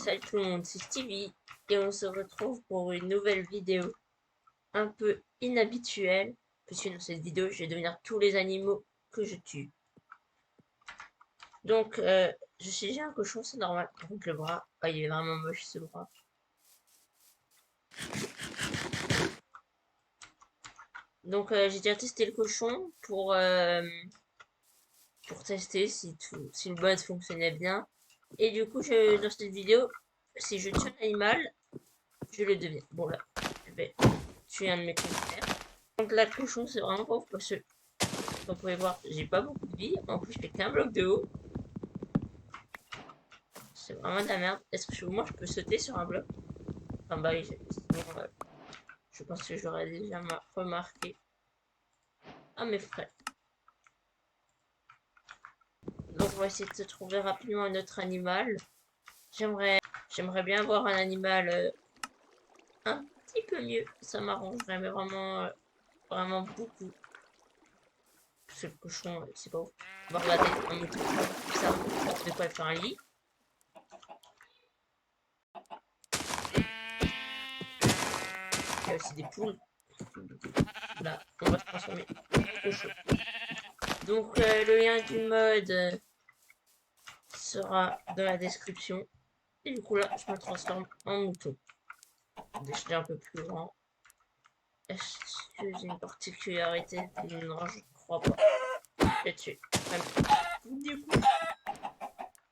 Salut tout le monde, c'est Stevie et on se retrouve pour une nouvelle vidéo un peu inhabituelle puisque dans cette vidéo je vais devenir tous les animaux que je tue. Donc j'ai un cochon, c'est normal. Par contre le bras, il est vraiment moche ce bras. Donc j'ai déjà testé le cochon pour tester si le mode fonctionnait bien. Et du coup dans cette vidéo, si je tue un animal, je le deviens. Bon là, je vais tuer un de mes confrères. Donc là, le cochon, c'est vraiment pauvre parce que, comme vous pouvez voir, j'ai pas beaucoup de vie. En plus, je fais qu'un bloc de haut. C'est vraiment de la merde. Est-ce que moi, je peux sauter sur un bloc? Enfin, bah oui, sinon, je pense que j'aurais déjà remarqué. Ah, mes frères. Donc, on va essayer de se trouver rapidement un autre animal. J'aimerais, j'aimerais bien avoir un animal un petit peu mieux. Ça m'arrangerait, mais vraiment, vraiment beaucoup. Parce que le cochon, c'est pas ouf. On va regarder un mouton. Ça, de quoi faire un lit. Il y a aussi des poules. Là, on va se transformer en cochon. Donc, le lien du mode sera dans la description. Et du coup, là, je me transforme en mouton. Déjà un peu plus grand. Est-ce que j'ai une particularité? Non, je crois pas. Là-dessus. Du coup,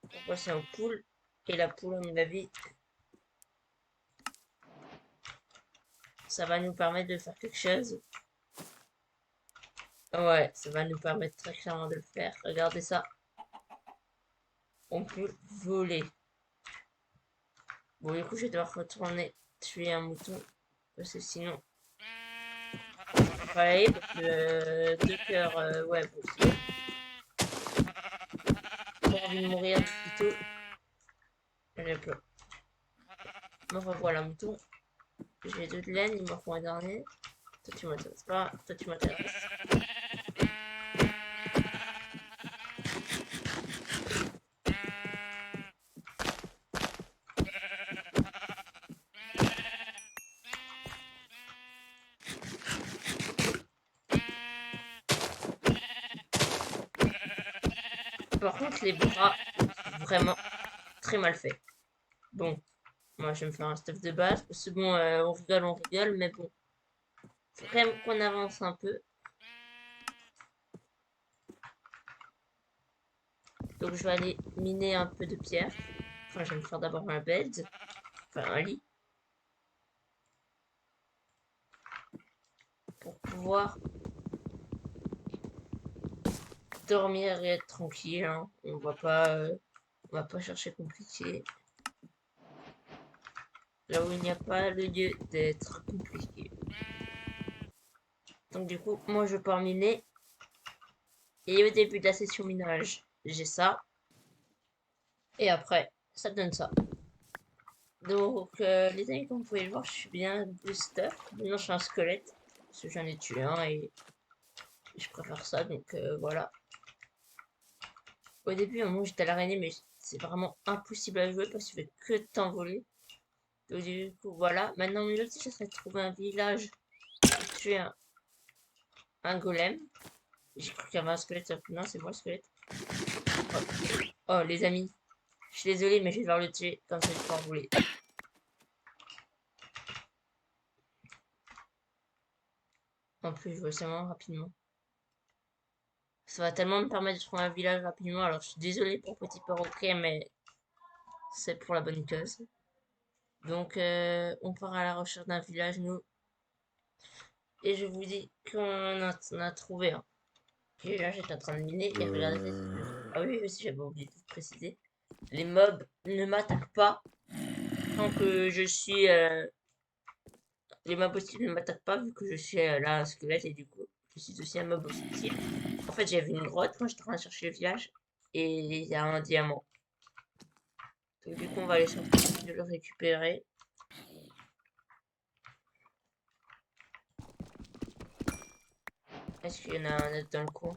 on passe aux poules. Et la poule, à mon avis, ça va nous permettre de faire quelque chose. Ouais, ça va nous permettre très clairement de le faire. Regardez ça. On peut voler. Bon, du coup, je vais devoir retourner tuer un mouton. Parce que sinon, pareil, parce que deux cœurs, ouais, bon, c'est pas envie de mourir tout de suite. J'ai peur. Me revoilà, mouton. J'ai deux de laine, il m'en faut un dernier. Toi, tu m'intéresses pas. Toi, tu m'intéresses. Par contre, les bras, vraiment très mal fait. Bon, moi, je vais me faire un stuff de base. Parce que bon, on rigole, mais bon. Faut quand même qu'on avance un peu. Donc, je vais aller miner un peu de pierre. Enfin, je vais me faire d'abord un bed. Enfin, un lit. Pour pouvoir dormir et être tranquille. Hein. On va pas chercher compliqué. Là où il n'y a pas le lieu d'être compliqué. Donc du coup, moi je pars miner. Et au début de la session minage, j'ai ça. Et après, ça donne ça. Donc les amis, comme vous pouvez le voir, je suis bien plus stuff. Maintenant je suis un squelette. Parce que j'en ai tué un et je préfère ça. Donc voilà. Au début, à un moment j'étais à l'araignée, mais c'est vraiment impossible à jouer parce qu'il fait que de t'envoler. Donc du coup, voilà. Maintenant, mon objectif, ça serait de trouver un village pour tuer un golem. J'ai cru qu'il y avait un squelette, non, c'est moi le squelette. Oh, oh, les amis, je suis désolé, mais je vais devoir le tuer comme ça, je vais pouvoir rouler. En plus, je vois seulement rapidement. Ça va tellement me permettre de trouver un village rapidement. Alors, je suis désolé pour Petit Perroquet, mais c'est pour la bonne cause. Donc, on part à la recherche d'un village, nous. Et je vous dis qu'on a trouvé un. Et là, j'étais en train de miner et regardez. Ah oui, aussi, j'avais oublié de vous préciser. Les mobs ne m'attaquent pas tant que je suis. Les mobs hostiles ne m'attaquent pas vu que je suis là un squelette et du coup, je suis aussi un mob hostile. En fait, j'avais une grotte quand j'étais en train de chercher le village et il y a un diamant. Donc, du coup, on va aller chercher de le récupérer. Est-ce qu'il y en a un autre dans le coin?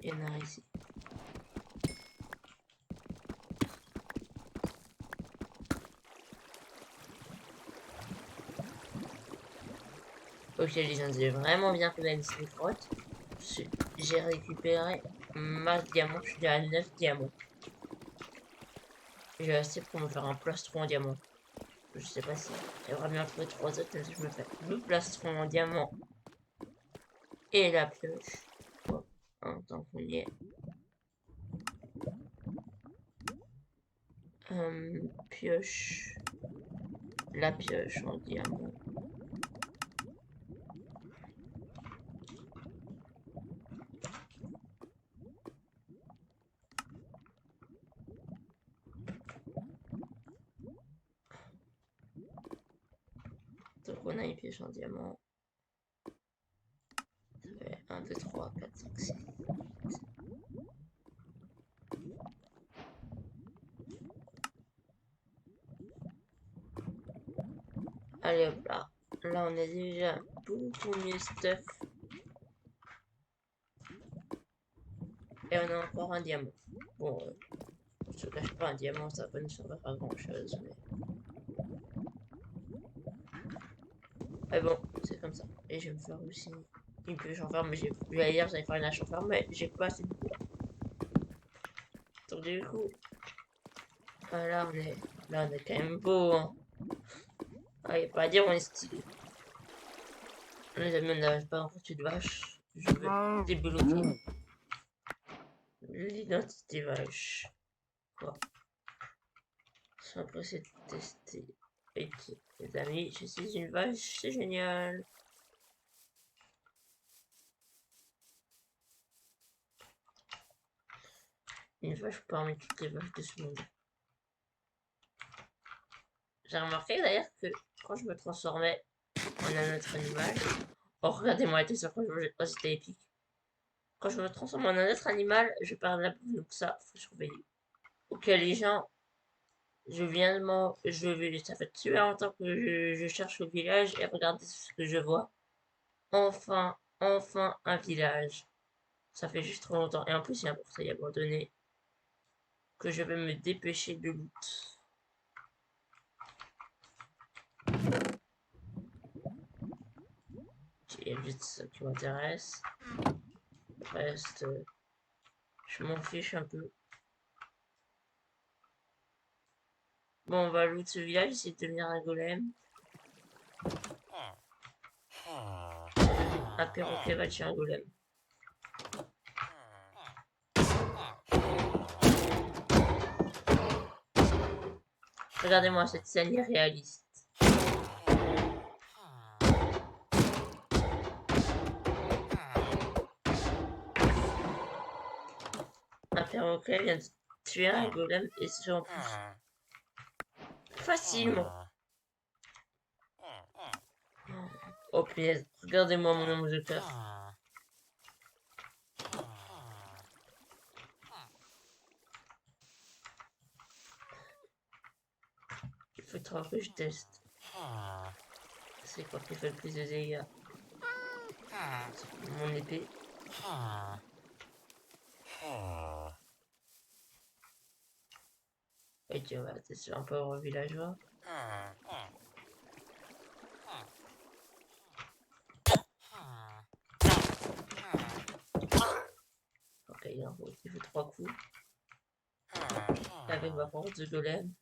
Il y en a un ici. Ok, les gens, j'ai vraiment bien fait d'aller ces grottes. J'ai récupéré masse diamant, je suis à 9 diamants. J'ai assez pour me faire un plastron en diamant. Je sais pas si j'aimerais bien trouver 3 autres, mais si je me fais le plastron en diamant et la pioche. Bon, tant qu'on y est. Pioche. La pioche en diamant. Donc on a une pioche en diamant. Ça fait 1, 2, 3, 4, 5, 6. Allez hop là. Là on a déjà beaucoup mieux stuff. Et on a encore un diamant. Bon, je te cache pas, un diamant ça va pas nous servir à grand chose. Mais bon, c'est comme ça. Et je vais me faire aussi une pioche en fer. Mais j'allais dire j'allais faire une hache en fer, mais j'ai pas assez de bois. Donc du coup, là on est quand même beau. Hein. Ah, y a pas à dire, on est stylé. Les amis, on n'arrive pas en foutu de vache. Je vais débloquer l'identité vache. Quoi? Après, c'est testé. Ok, les amis, je suis une vache, c'est génial. Une vache parmi toutes les vaches de ce monde. J'ai remarqué d'ailleurs que quand je me transformais en un autre animal. Oh, regardez-moi, était sûr que c'était épique. Quand je me transforme en un autre animal, je perds la bouffe, donc ça, faut surveiller. Ok, les gens, je viens de m'en. Ça fait super longtemps que je cherche le village et regardez ce que je vois. Enfin un village. Ça fait juste trop longtemps. Et en plus, il y a un portail abandonné que je vais me dépêcher de loot. Il y a juste ça qui m'intéresse. Le reste, je m'en fiche un peu. Bon, on va loot ce village, essayer de devenir un golem. Un perroquet va tuer un golem. Regardez-moi cette scène irréaliste. Un perroquet vient de tuer un golem et c'est en plus facilement. Oh punaise, regardez-moi mon nombre de cœurs. Il faut trop que je teste. C'est quoi qui fait le plus de dégâts? Mon épée. Et tu vas tester un pauvre villageois. Ok, il faut 3 coups. Avec ma force de golem.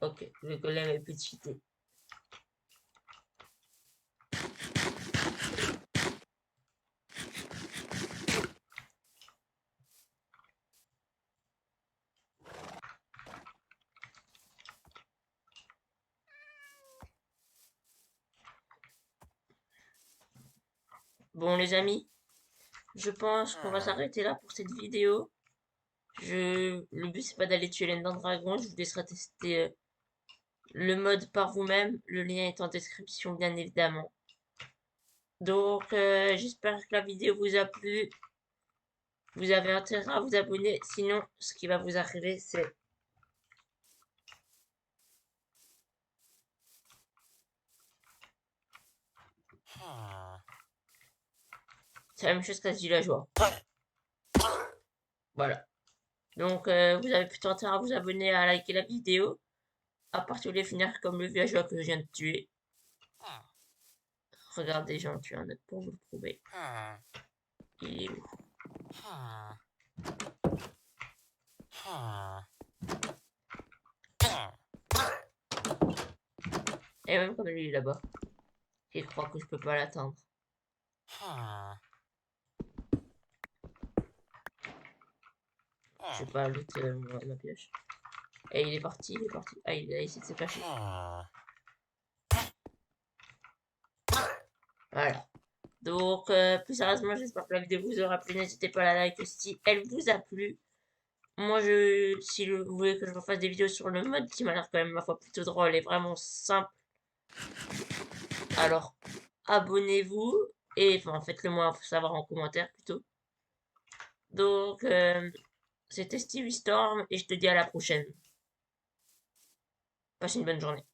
Ok, le golem est plus cheaté. Bon les amis, je pense qu'on va s'arrêter là pour cette vidéo. Le but c'est pas d'aller tuer l'Ender Dragon, je vous laisserai tester le mode par vous-même. Le lien est en description bien évidemment. Donc j'espère que la vidéo vous a plu. Vous avez intérêt à vous abonner, sinon ce qui va vous arriver c'est C'est la même chose qu'à ce villageois. Voilà. Donc, vous avez plutôt intérêt à vous abonner, à liker la vidéo. À part si vous voulez finir comme le villageois que je viens de tuer. Regardez, j'en tue un autre pour vous le prouver. Il est où? Et même comme lui là-bas. Il croit que je peux pas l'atteindre. Je sais pas, l'autre, ma pioche. Et il est parti, il est parti. Ah, il a essayé de se cacher. Voilà. Donc, plus sérieusement, j'espère que la vidéo vous aura plu. N'hésitez pas à la like si elle vous a plu. Moi, si vous voulez que je refasse des vidéos sur le mode qui m'a l'air quand même, ma foi, plutôt drôle et vraiment simple, alors abonnez-vous et enfin, faites-le moi savoir en commentaire plutôt. Donc, c'était Stevie Storm et je te dis à la prochaine. Passe une bonne journée.